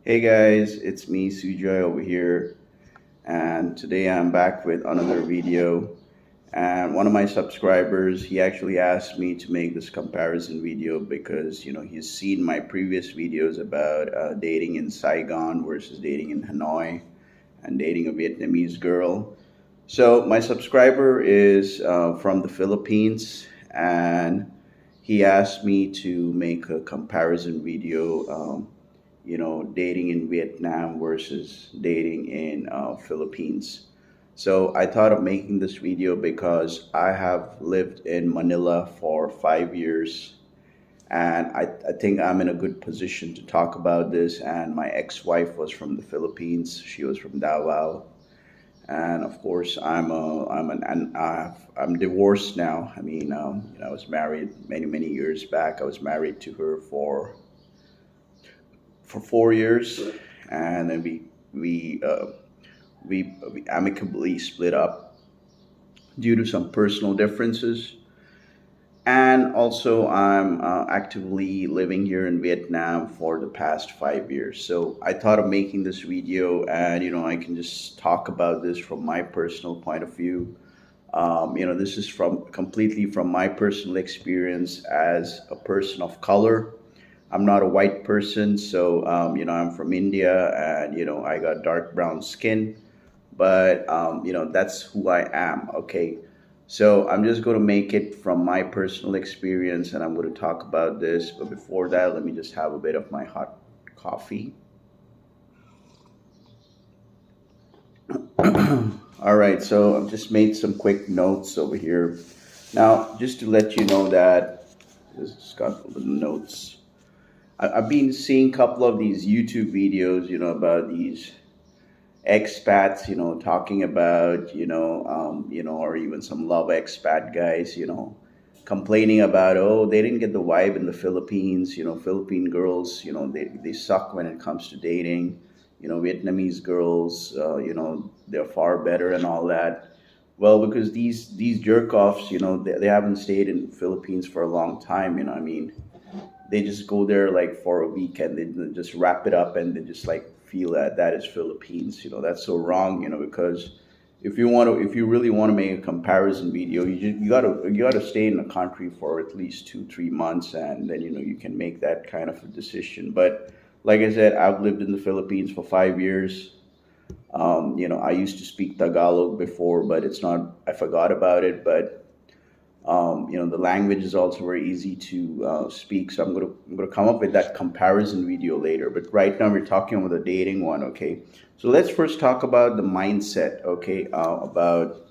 Hey guys, it's me Sujoy over here, and today I'm back with another video. And one of my subscribers, he actually asked me to make this comparison video because he's seen my previous videos about dating in Saigon versus dating in Hanoi and dating a Vietnamese girl. So my subscriber is from the Philippines, and he asked me to make a comparison video. Dating in Vietnam versus dating in Philippines. So I thought of making this video because I have lived in Manila for 5 years, and I think I'm in a good position to talk about this. And my ex-wife was from the Philippines. She was from Davao. And of course, I'm divorced now. I was married many years back. I was married to her for 4 years, and then we amicably split up due to some personal differences. And also, I'm actively living here in Vietnam for the past 5 years. So I thought of making this video, and I can just talk about this from my personal point of view. This is from completely from my personal experience as a person of color. I'm not a white person, so I'm from India, and I got dark brown skin, but that's who I am. Okay, so I'm just going to make it from my personal experience, and I'm going to talk about this. But before that, let me just have a bit of my hot coffee. All right, so I've just made some quick notes over here. Now, just to let you know that this just got the notes. I've been seeing a couple of these YouTube videos, about these expats, talking about, or even some love expat guys, complaining about, oh, they didn't get the vibe in the Philippines, Philippine girls, they suck when it comes to dating, Vietnamese girls, they're far better and all that. Well, because these jerk offs, they haven't stayed in Philippines for a long time, they just go there like for a week and they just wrap it up and they just like feel that that is Philippines. That's so wrong. Because if you really want to make a comparison video, you gotta stay in the country for at least 2 3 months, and then you can make that kind of a decision. But like I said, I've lived in the Philippines for 5 years. I used to speak Tagalog before, but it's not. I forgot about it, but the language is also very easy to speak. So I'm gonna come up with that comparison video later. But right now we're talking about the dating one. Okay, so let's first talk about the mindset. Okay, about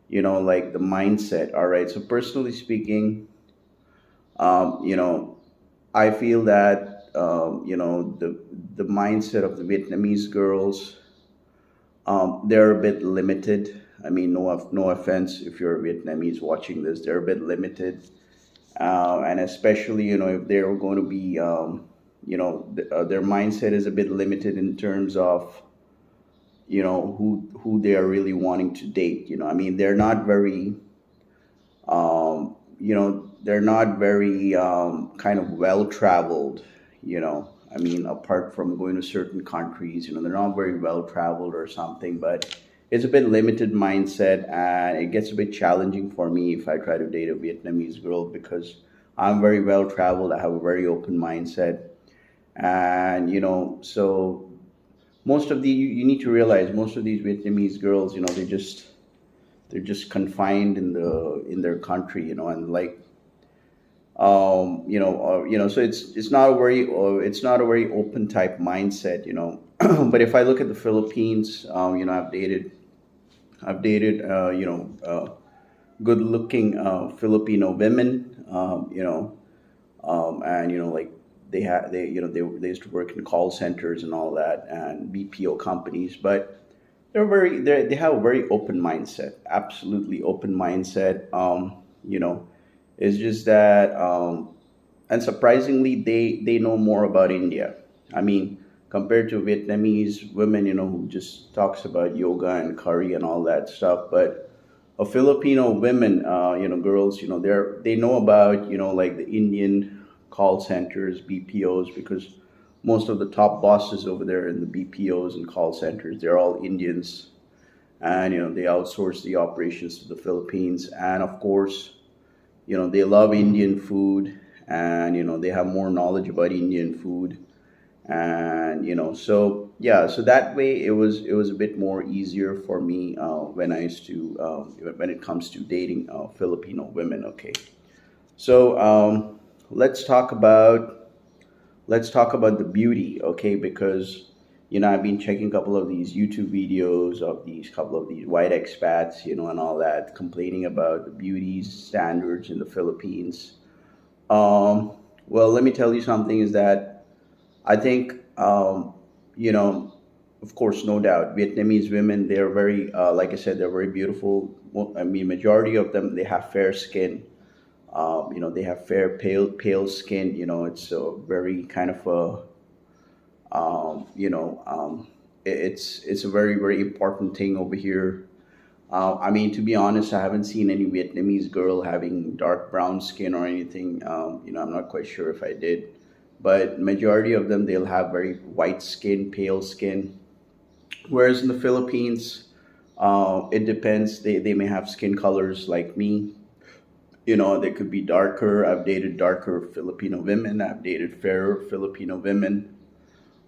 like the mindset. All right. So personally speaking, I feel that the mindset of the Vietnamese girls, they're a bit limited. I mean, no offense if you're Vietnamese watching this, they're a bit limited, and especially if they're going to be, their mindset is a bit limited in terms of who they are really wanting to date. They're not very, they're not very kind of well traveled. Apart from going to certain countries, they're not very well traveled or something, but it's a bit limited mindset, and it gets a bit challenging for me if I try to date a Vietnamese girl because I'm very well traveled. I have a very open mindset, and so you need to realize most of these Vietnamese girls, they're just confined in their country, and like so it's not a very open type mindset. But if I look at the Philippines, I've dated good looking Filipino women, and like they used to work in call centers and all that and BPO companies, but they have a very open mindset, absolutely open mindset. It's just that, and surprisingly, they know more about India. I mean, compared to Vietnamese women, who just talks about yoga and curry and all that stuff. But a Filipino women, girls, they know about like the Indian call centers, BPOs, because most of the top bosses over there in the BPOs and call centers, they're all Indians, and they outsource the operations to the Philippines. And of course, they love Indian food, and they have more knowledge about Indian food. And so yeah, so that way it was a bit more easier for me when I used to when it comes to dating Filipino women. Okay, so let's talk about the beauty. Okay, because I've been checking a couple of these YouTube videos of these couple of these white expats, and all that, complaining about the beauty standards in the Philippines. um, well, let me tell you something, is that I think, you know, of course, no doubt, Vietnamese women, they're very, like I said, they're very beautiful. Well, I mean, majority of them, they have fair skin. They have fair, pale skin. It's a very kind of a, it's a very, very important thing over here. I mean, to be honest, I haven't seen any Vietnamese girl having dark brown skin or anything. I'm not quite sure if I did, but majority of them, they'll have very white skin, pale skin. Whereas in the Philippines, it depends. They may have skin colors like me. They could be darker. I've dated darker Filipino women. I've dated fairer Filipino women.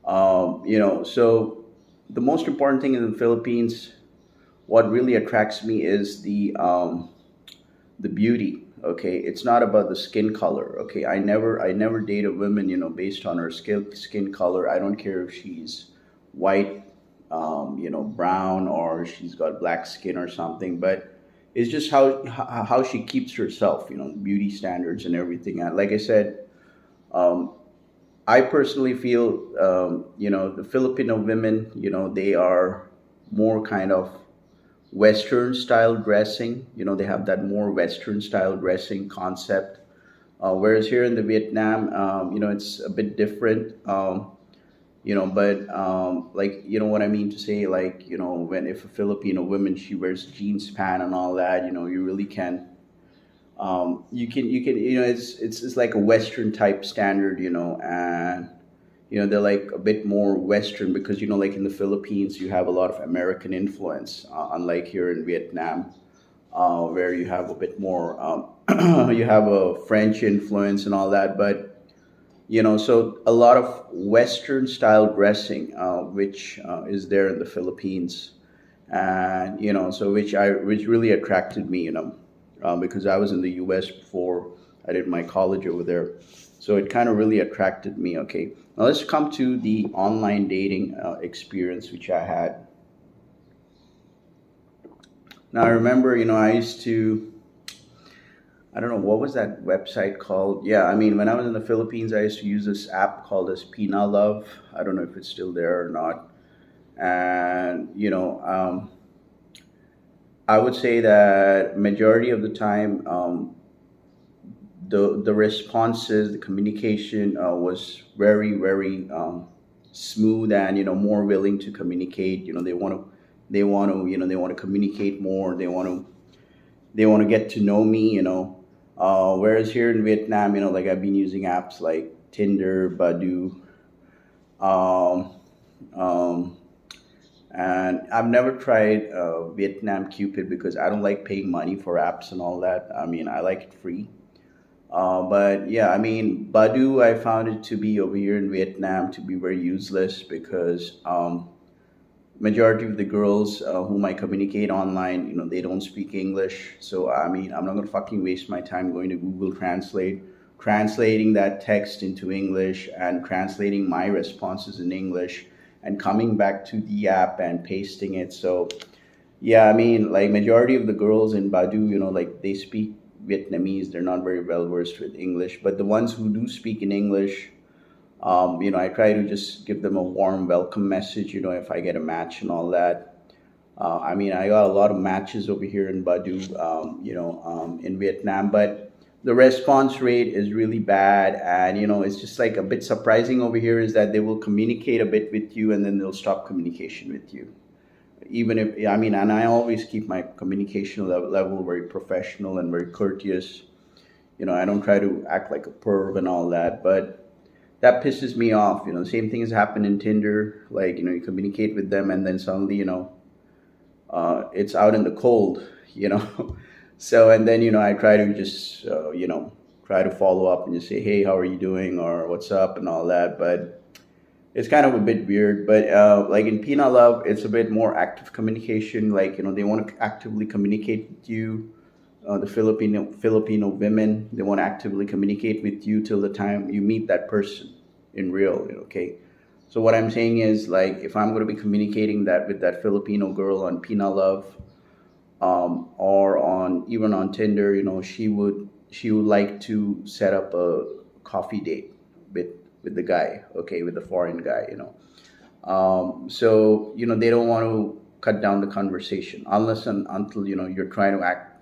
So the most important thing in the Philippines, what really attracts me is the beauty. Okay, it's not about the skin color. Okay, I never date a woman based on her skin color. I don't care if she's white, brown, or she's got black skin or something. But it's just how she keeps herself. Beauty standards and everything. And like I said, um, I personally feel, the Filipino women, they are more kind of Western style dressing. They have that more Western style dressing concept. Whereas here in the Vietnam, it's a bit different. But like, what I mean to say, like, when if a Filipino woman, she wears jeans pant and all that, you really can. You can it's like a Western type standard, and they're like a bit more Western, because like in the Philippines, you have a lot of American influence, unlike here in Vietnam, where you have a bit more, you have a French influence and all that. But so a lot of Western style dressing, which is there in the Philippines. And so which really attracted me, because I was in the US before I did my college over there. So it kind of really attracted me. Okay, now let's come to the online dating experience which I had. Now I remember, I used to, I don't know what was that website called. Yeah, I mean, when I was in the Philippines, I used to use this app called as Pina Love. I don't know if it's still there or not. And I would say that majority of the time, the responses, the communication was very, very smooth, and more willing to communicate. They want to communicate more. They want to get to know me. Whereas here in Vietnam, like I've been using apps like Tinder, Badoo, um, um, and I've never tried Vietnam Cupid, because I don't like paying money for apps and all that. I mean, I like it free. But yeah, I mean, Badu, I found it to be over here in Vietnam to be very useless, because majority of the girls whom I communicate online, they don't speak English. So I mean, I'm not gonna fucking waste my time going to Google Translate, translating that text into English, and translating my responses in English, and coming back to the app and pasting it. So yeah, I mean, like majority of the girls in Badu, like they speak Vietnamese. They're not very well versed with English. But the ones who do speak in English, I try to just give them a warm welcome message, if I get a match and all that. I mean, I got a lot of matches over here in Badu, in Vietnam, but the response rate is really bad. And, it's just like a bit surprising over here, is that they will communicate a bit with you, and then they'll stop communication with you. Even if, I mean, and I always keep my communication level very professional and very courteous. I don't try to act like a perv and all that. But that pisses me off. You know, the same thing has happened in Tinder. Like, you know, you communicate with them, and then suddenly, you know, it's out in the cold. You know, so and then, you know, I try to just you know, try to follow up and just say, hey, how are you doing, or what's up, and all that. But it's kind of a bit weird. But like in Pina Love, it's a bit more active communication. Like, you know, they want to actively communicate with you. The Filipino women, they want to actively communicate with you till the time you meet that person in real. Okay, so what I'm saying is, like, if I'm going to be communicating that with that Filipino girl on Pina Love, or on even on Tinder, you know, she would like to set up a coffee date with with the guy, okay, with the foreign guy, you know. So, you know, they don't want to cut down the conversation unless and until, you know, you're trying to act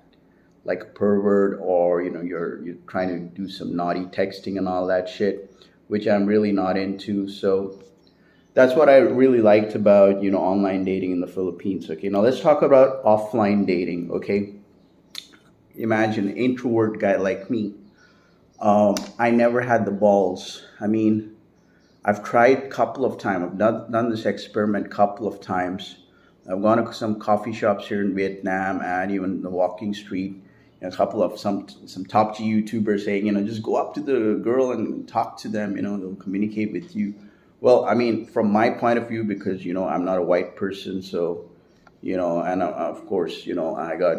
like a pervert, or, you know, you're trying to do some naughty texting and all that shit, which I'm really not into. So that's what I really liked about, you know, online dating in the Philippines. Okay, now let's talk about offline dating. Okay, imagine an introvert guy like me. I never had the balls. I mean, I've tried a couple of times. I've done this experiment a couple of times. I've gone to some coffee shops here in Vietnam and even the walking street. A couple of some top G YouTubers saying, you know, just go up to the girl and talk to them. You know, they'll communicate with you. Well, I mean, from my point of view, because, you know, I'm not a white person, so, you know, and of course, you know, I got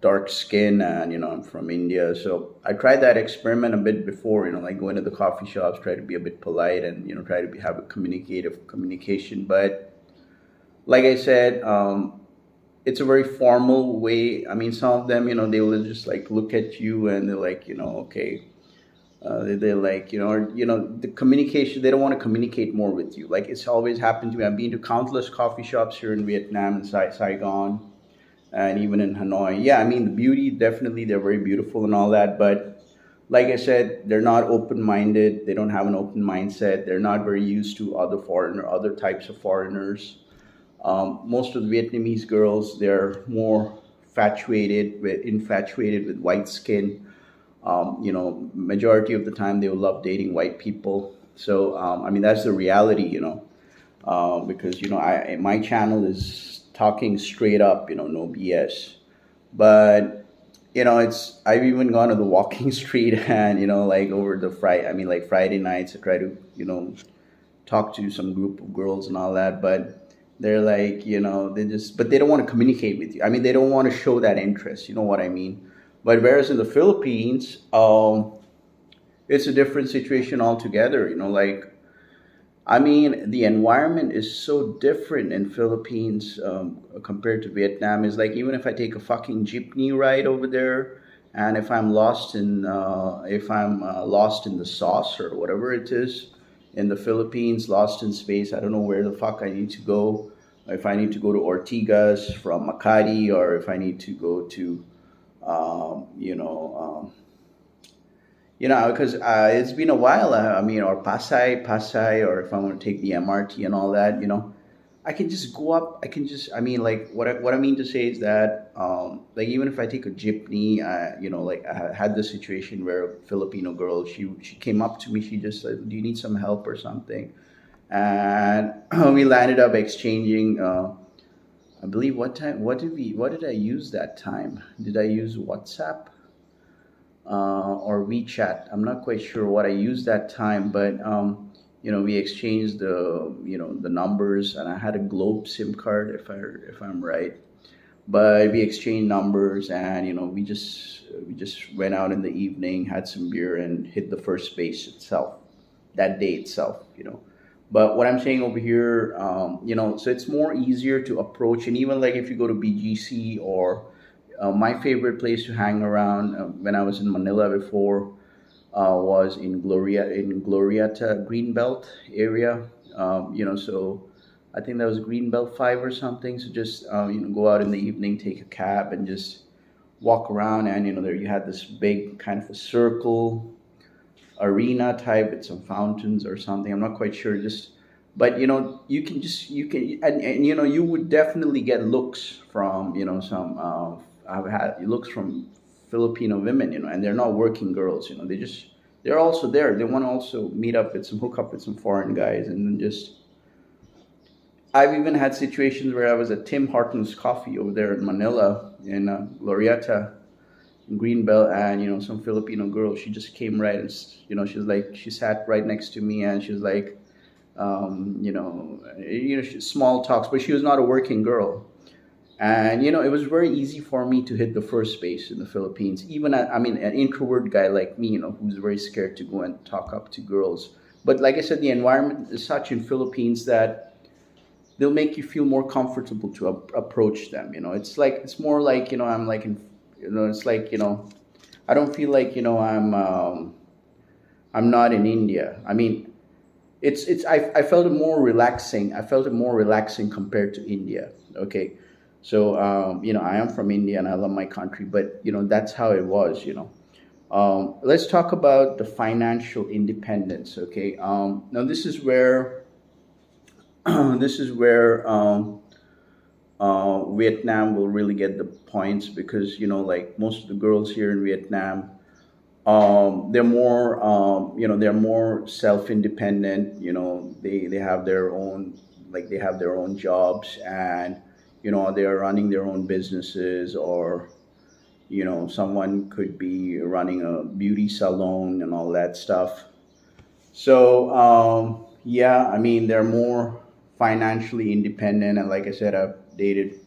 dark skin, and, you know, I'm from India. So I tried that experiment a bit before, you know, like going to the coffee shops, try to be a bit polite, and, you know, try to have a communicative communication. But like I said, it's a very formal way. I mean, some of them, you know, they will just like look at you and they're like, you know, okay, they're like, you know, or, you know, the communication, they don't want to communicate more with you. Like, it's always happened to me. I've been to countless coffee shops here in Vietnam and Saigon, and even in Hanoi. Yeah, I mean, the beauty, definitely, they're very beautiful and all that. But like I said, they're not open minded. They don't have an open mindset. They're not very used to other types of foreigners. Most of the Vietnamese girls, they're more infatuated with white skin. You know, majority of the time they will love dating white people. So I mean, that's the reality, you know. Because, you know, my channel is talking straight up, you know, no BS. But, you know, it's I've even gone to the walking street, and, you know, like over the Friday, I mean, like Friday nights, I try to, you know, talk to some group of girls and all that. But they're like, you know, but they don't want to communicate with you. I mean, they don't want to show that interest, you know what I mean. But whereas in the Philippines, it's a different situation altogether, you know. Like, I mean, the environment is so different in Philippines, compared to Vietnam. Is like, even if I take a fucking jeepney ride over there, and if I'm lost in the sauce or whatever it is in the Philippines, lost in space, I don't know where the fuck I need to go. If I need to go to Ortigas from Makati, or if I need to go to, you know. Because it's been a while. I mean, or Pasay, or if I want to take the MRT and all that, you know, I can just go up. I mean, like, what I mean to say is that, like, even if I take a jeepney, you know, like, I had this situation where a Filipino girl, she came up to me, she just said, "Do you need some help or something?" And we landed up exchanging. I believe what time? What did I use that time? Did I use WhatsApp? Or WeChat. I'm not quite sure what I used that time, but you know, we exchanged the numbers, and I had a Globe SIM card, if I'm right. But we exchanged numbers, and, you know, we just went out in the evening, had some beer, and hit the first base itself that day itself, you know. But what I'm saying over here, you know, so it's more easier to approach. And even like if you go to BGC, or my favorite place to hang around, when I was in Manila before, was in Glorieta Greenbelt area. You know, so I think that was Greenbelt 5 or something. So just, you know, go out in the evening, take a cab, and just walk around. And, you know, there you had this big kind of a circle arena type with some fountains or something. I'm not quite sure. Just, but, you know, you can, and, you know, you would definitely get looks from, you know, some. I've had looks from Filipino women, you know, and they're not working girls. You know, they just they're also there. They want to also meet up with some hook up with some foreign guys, and then just I've even had situations where I was at Tim Hortons Coffee over there in Manila in Glorieta in Greenbelt, and some Filipino girl. She just came right, and she's like she sat right next to me, and she was like, small talks, but she was not a working girl. And it was very easy for me to hit the first base in the Philippines. Even I mean, an introvert guy like me, who's very scared to go and talk up to girls. But like I said, the environment is such in Philippines that they'll make you feel more comfortable to approach them. It's more like I'm like in, it's like I don't feel like I'm not in India. I mean, I felt it more relaxing. I felt it more relaxing compared to India. Okay, so I am from India and I love my country, but that's how it was. Let's talk about the financial independence. Okay, now this is where this is where Vietnam will really get the points, because like most of the girls here in Vietnam, they're more self-independent. They have their own, like they have their own jobs, and they are running their own businesses, or someone could be running a beauty salon and all that stuff. So yeah, I mean they're more financially independent, and like I said, I've dated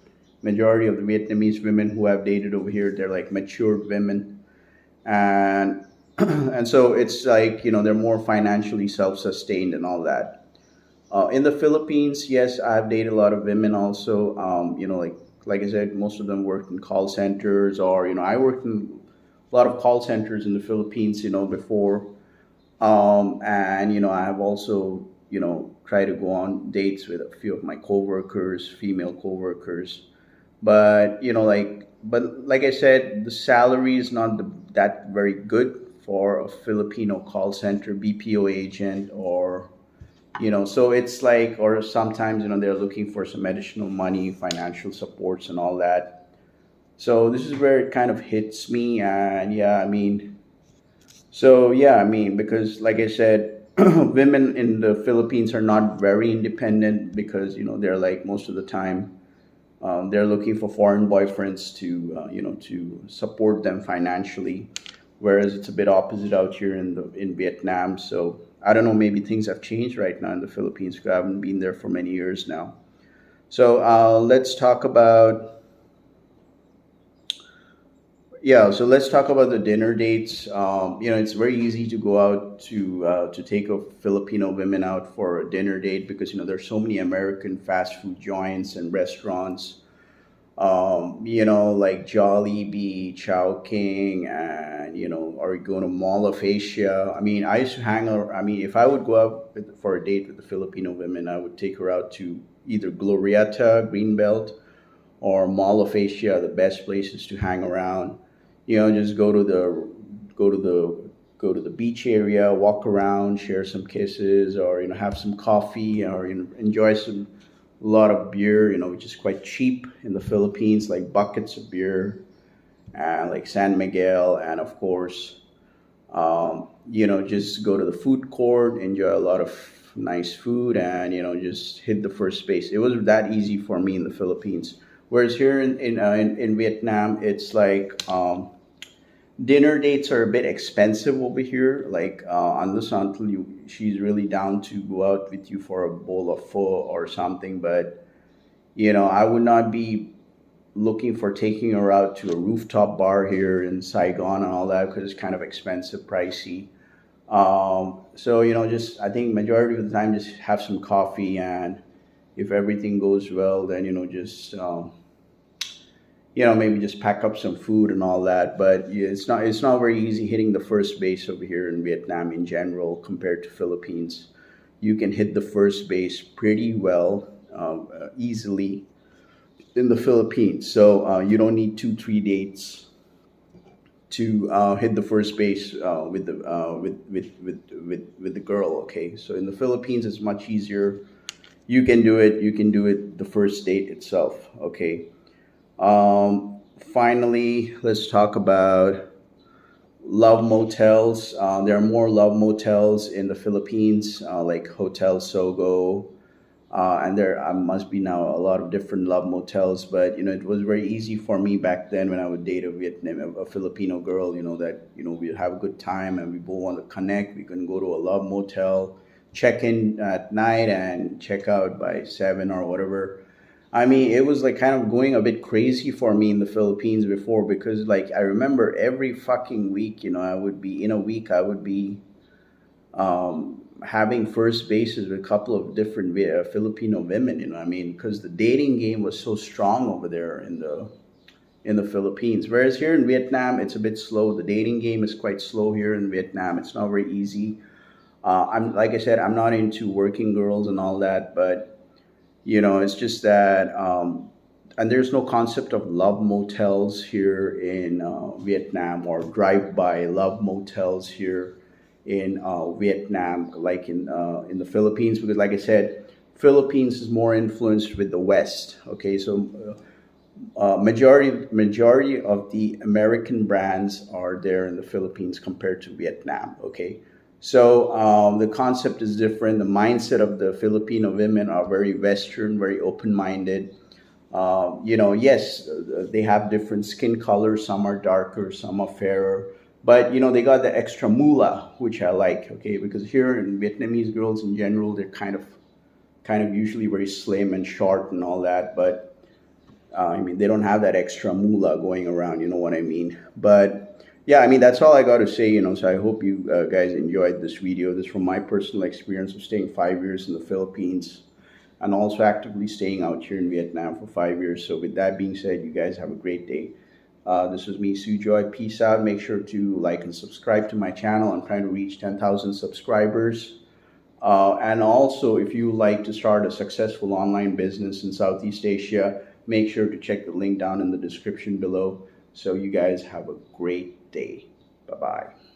majority of the Vietnamese women who I've dated over here. They're like matured women, and and so it's like they're more financially self-sustained and all that. In the Philippines, yes, I've dated a lot of women also. Like I said, most of them worked in call centers, or I worked in a lot of call centers in the Philippines, before. And I have also tried to go on dates with a few of my coworkers, female coworkers. But like I said, the salary is not that very good for a Filipino call center BPO agent, or so it's like, or sometimes they're looking for some additional money, financial supports and all that. So this is where it kind of hits me. And yeah, I mean, so yeah, I mean, because like I said, women in the Philippines are not very independent, because they're like most of the time they're looking for foreign boyfriends to to support them financially, whereas it's a bit opposite out here in Vietnam. So I don't know, maybe things have changed right now in the Philippines, because I haven't been there for many years now. So let's talk about, yeah. So let's talk about the dinner dates. It's very easy to go out to take a Filipino women out for a dinner date, because there's so many American fast food joints and restaurants. Like Jollibee, Chowking, and or going to Mall of Asia. I mean, I used to hang out. I mean, if I would go out for a date with the Filipino women, I would take her out to either Glorieta, Greenbelt, or Mall of Asia, the best places to hang around. Just go to the beach area, walk around, share some kisses, or have some coffee, or enjoy some a lot of beer, which is quite cheap in the Philippines, like buckets of beer, and like San Miguel, and of course, just go to the food court, enjoy a lot of nice food, and just hit the first base. It was that easy for me in the Philippines. Whereas here in Vietnam, it's like dinner dates are a bit expensive over here. Like unless until she's really down to go out with you for a bowl of pho or something. But I would not be looking for taking her out to a rooftop bar here in Saigon and all that, because it's kind of expensive, pricey. So just I think majority of the time, just have some coffee, and if everything goes well, then just maybe just pack up some food and all that. But yeah, it's not very easy hitting the first base over here in Vietnam in general compared to Philippines. You can hit the first base pretty well, easily in the Philippines. So you don't need 2 3 dates to hit the first base with the girl. Okay, so in the Philippines it's much easier. You can do it. You can do it the first date itself. Okay. Finally, love motels. There are more love motels in the Philippines, like Hotel Sogo, and there must be now a lot of different love motels. But it was very easy for me back then when I would date a Filipino girl. That we'd have a good time and we both want to connect. We can go to a love motel, check in at night, and check out by 7 or whatever. I mean, it was like kind of going a bit crazy for me in the Philippines before, because like I remember every fucking week, I would be in a week, I would be having first bases with a couple of different Filipino women. I mean, because the dating game was so strong over there in the Philippines. Whereas here in Vietnam, it's a bit slow. The dating game is quite slow here in Vietnam. It's not very easy. I'm like I said, I'm not into working girls and all that, but it's just that, and there's no concept of love motels here in Vietnam, or drive-by love motels here in Vietnam, like in the Philippines, because like I said, Philippines is more influenced with the West. Okay, so majority of the American brands are there in the Philippines compared to Vietnam. Okay, so the concept is different. The mindset of the Filipino women are very Western, very open-minded. Yes, they have different skin colors. Some are darker, some are fairer. But they got the extra moolah, which I like. Okay, because here in Vietnamese girls in general, they're kind of usually very slim and short and all that. But I mean, they don't have that extra moolah going around. You know what I mean? But yeah, I mean, that's all I got to say. So I hope you guys enjoyed this video. This is from my personal experience of staying 5 years in the Philippines, and also actively staying out here in Vietnam for 5 years. So with that being said, you guys have a great day. This was me, Sujoy. Peace out. Make sure to like and subscribe to my channel. I'm trying to reach 10,000 subscribers. And also, if you like to start a successful online business in Southeast Asia, make sure to check the link down in the description below. So you guys have a great day. Bye-bye.